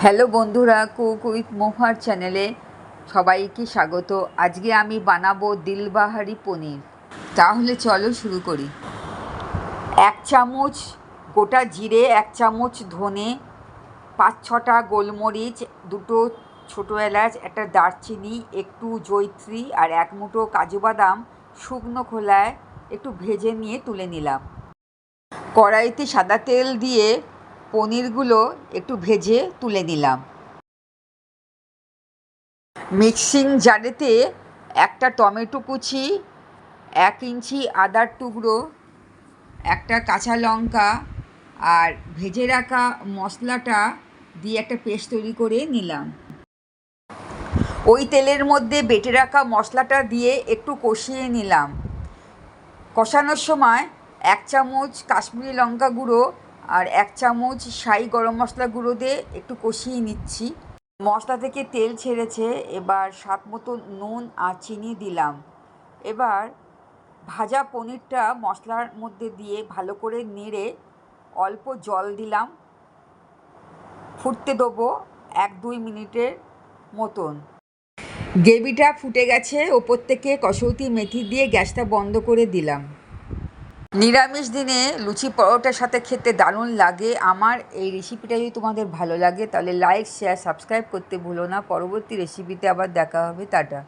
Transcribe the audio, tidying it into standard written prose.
Hello বন্ধুরা, cook with মোহার চ্যানেলে সবাইকে স্বাগত। আজকে আমি বানাবো দিলবাহারি পনির। তাহলে চলো শুরু করি। 1 চামচ গোটা জিরে, 1 চামচ ধনে, 5-6টা গোলমরিচ, 2টো ছোটো এলাচ, একটা দারচিনি, একটু জয়িত্রী আর 1 মুঠো কাজু বাদাম শুকনো খোলায় একটু ভেজে নিয়ে তুলে নিলাম। কড়াইতে সাদা তেল দিয়ে পনিরগুলো একটু ভেজে তুলে নিলাম। মিক্সিং জারেতে একটা টমেটো কুচি, 1 ইঞ্চি আদার টুকরো, একটা কাঁচা লঙ্কা আর ভেজে রাখা মশলাটা দিয়ে একটা পেস্ট তৈরি করে নিলাম। ওই তেলের মধ্যে বেটে রাখা মশলাটা দিয়ে একটু কষিয়ে নিলাম। কষানোর সময় 1 চামচ কাশ্মীরি লঙ্কা গুঁড়ো আর 1 চামচ শাহি গরম মশলা গুঁড়ো দিয়ে একটু কষিয়ে নিচ্ছি। মশলা থেকে তেল ছেড়েছে, এবার স্বাদ মতো নুন আর চিনি দিলাম। এবার ভাজা পনিরটা মশলার মধ্যে দিয়ে ভালো করে নেড়ে অল্প জল দিলাম। ফুটতে দেবো 1-2 মিনিটের মতন। গ্রেভিটা ফুটে গেছে, ওপর থেকে কসৌতি মেথি দিয়ে গ্যাসটা বন্ধ করে দিলাম। নিরামিষ দিনে লুচি পরোটার সাথে খেতে দারুণ লাগে। আমার এই রেসিপিটা যদি তোমাদের ভালো লাগে তাহলে লাইক, শেয়ার, সাবস্ক্রাইব করতে ভুলো না। পরবর্তী রেসিপিতে আবার দেখা হবে। টাটা।